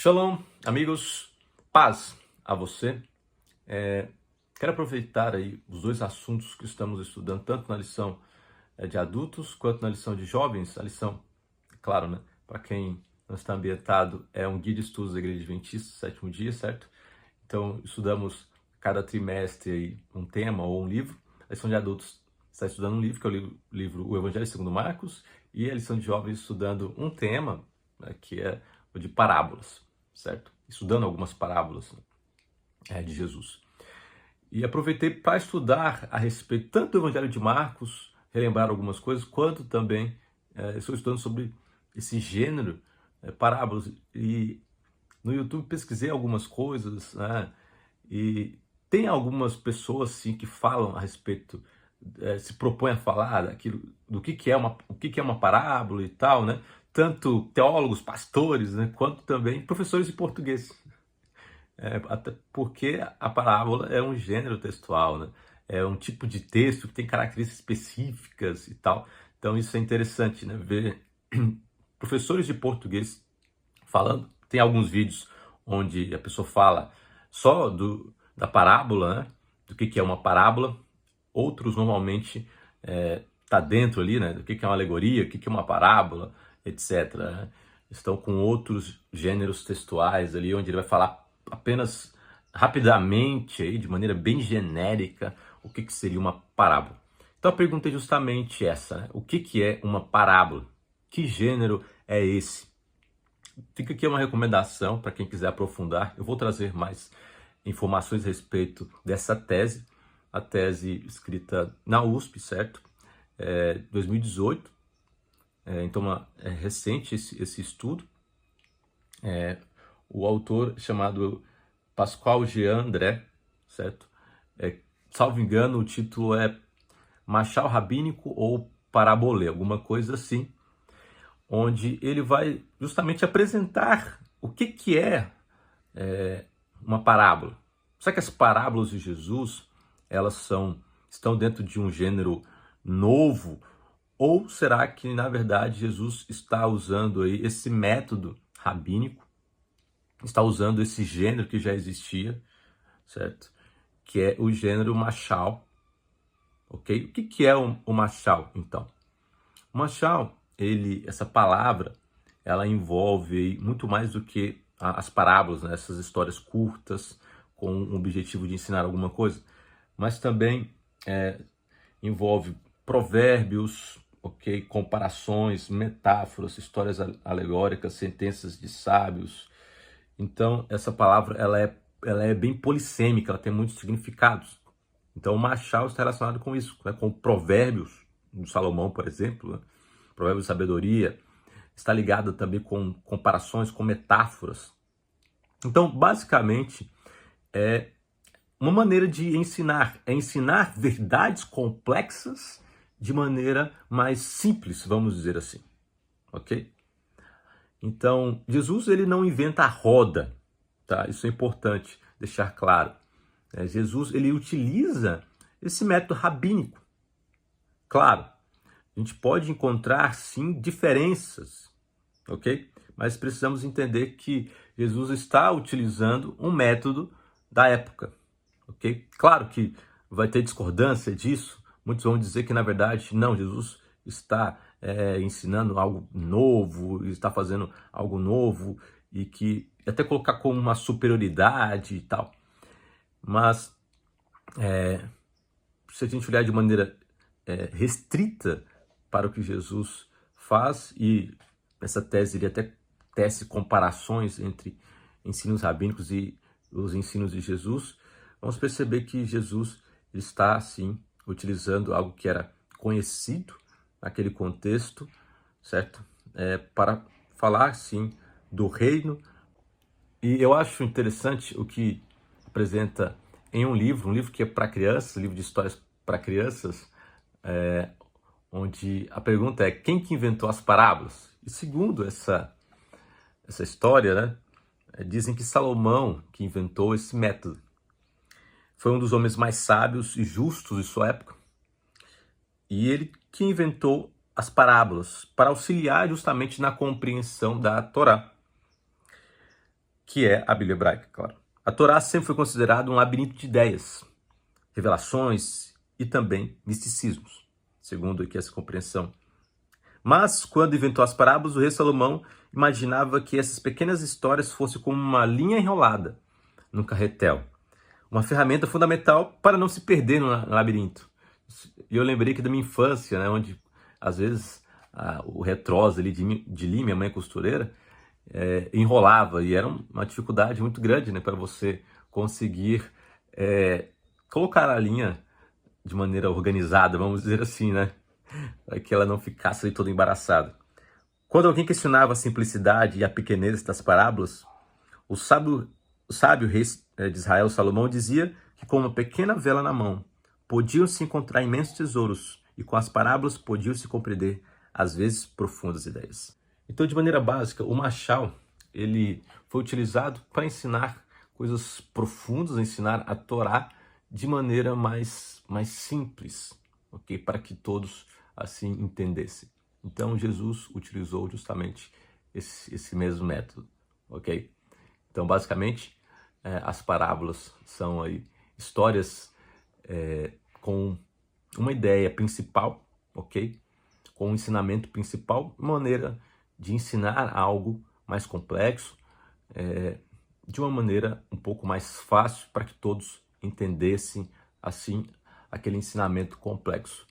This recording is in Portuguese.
Shalom, amigos, paz a você. Quero aproveitar aí os dois assuntos que estamos estudando, tanto na lição de adultos quanto na lição de jovens. A lição, claro, né, para quem não está ambientado, é um guia de estudos da Igreja Adventista, sétimo dia, certo? Então, estudamos cada trimestre aí um tema ou um livro. A lição de adultos está estudando um livro, que é o livro O Evangelho segundo Marcos, e a lição de jovens estudando um tema, né, que é o de parábolas, certo? Estudando algumas parábolas de Jesus. E aproveitei para estudar a respeito tanto do Evangelho de Marcos, relembrar algumas coisas, quanto também estou estudando sobre esse gênero, parábolas. E no YouTube pesquisei algumas coisas, né? E tem algumas pessoas sim que falam a respeito, se propõem a falar daquilo, o que é uma parábola e tal, né? Tanto teólogos, pastores, né, quanto também professores de português. Até porque a parábola é um gênero textual, né? É um tipo de texto que tem características específicas e tal. Então isso é interessante, né? Ver professores de português falando. Tem alguns vídeos onde a pessoa fala só da parábola, né? Do que é uma parábola. Outros normalmente tá dentro ali, né? Do que é uma alegoria, o que é uma parábola, etc., né? Estão com outros gêneros textuais ali, onde ele vai falar apenas rapidamente, aí, de maneira bem genérica, o que seria uma parábola. Então a pergunta é justamente essa, né? O que é uma parábola? Que gênero é esse? Fica aqui uma recomendação para quem quiser aprofundar. Eu vou trazer mais informações a respeito dessa tese, a tese escrita na USP, certo? 2018, então é recente esse estudo. O autor chamado Pascal Jean André, certo? Salvo engano, o título é Machal Rabínico ou Parabolê, alguma coisa assim, onde ele vai justamente apresentar o que é uma parábola. Será que as parábolas de Jesus, estão dentro de um gênero novo? Ou será que, na verdade, Jesus está usando aí esse método rabínico, está usando esse gênero que já existia, certo? Que é o gênero machal, ok? O que é o machal, então? O machal, essa palavra, ela envolve muito mais do que as parábolas, né? Essas histórias curtas com o objetivo de ensinar alguma coisa, mas também envolve provérbios, ok, comparações, metáforas, histórias alegóricas, sentenças de sábios. Então essa palavra ela é bem polissêmica, ela tem muitos significados. Então o machal está relacionado com isso, né, com provérbios de Salomão, por exemplo, né? Provérbios de sabedoria, está ligado também com comparações, com metáforas. Então, basicamente, é uma maneira de ensinar, é ensinar verdades complexas de maneira mais simples, vamos dizer assim, ok? Então, Jesus ele não inventa a roda, tá? Isso é importante deixar claro. Jesus ele utiliza esse método rabínico. Claro, a gente pode encontrar sim diferenças, ok? Mas precisamos entender que Jesus está utilizando um método da época, ok? Claro que vai ter discordância disso. Muitos vão dizer que na verdade não, Jesus está ensinando algo novo, está fazendo algo novo e que até colocar como uma superioridade e tal. Mas se a gente olhar de maneira restrita para o que Jesus faz, e essa tese ele até tece comparações entre ensinos rabínicos e os ensinos de Jesus, vamos perceber que Jesus está, assim, utilizando algo que era conhecido naquele contexto, certo? Para falar, sim, do reino. E eu acho interessante o que apresenta em um livro que é para crianças, livro de histórias para crianças, onde a pergunta é quem que inventou as parábolas? E segundo essa história, né, dizem que Salomão que inventou esse método. Foi um dos homens mais sábios e justos de sua época. E ele que inventou as parábolas para auxiliar justamente na compreensão da Torá. que é a Bíblia hebraica, claro. A Torá sempre foi considerada um labirinto de ideias, revelações e também misticismos, segundo aqui essa compreensão. Mas, quando inventou as parábolas, o rei Salomão imaginava que essas pequenas histórias fossem como uma linha enrolada num carretel, uma ferramenta fundamental para não se perder no labirinto. E eu lembrei que da minha infância, né, onde às vezes o retrós ali de Lim, minha mãe costureira, enrolava, e era uma dificuldade muito grande, né, para você conseguir colocar a linha de maneira organizada, vamos dizer assim, né, para que ela não ficasse ali toda embaraçada. Quando alguém questionava a simplicidade e a pequenez das parábolas, o sábio rei de Israel, Salomão, dizia que com uma pequena vela na mão podiam-se encontrar imensos tesouros, e com as parábolas podiam-se compreender, às vezes, profundas ideias. Então, de maneira básica, o Machal ele foi utilizado para ensinar coisas profundas, ensinar a Torá de maneira mais simples, ok? Para que todos assim entendessem. Então, Jesus utilizou justamente esse mesmo método, ok? Então, basicamente, as parábolas são aí histórias com uma ideia principal, ok? Com um ensinamento principal, maneira de ensinar algo mais complexo, de uma maneira um pouco mais fácil para que todos entendessem assim aquele ensinamento complexo.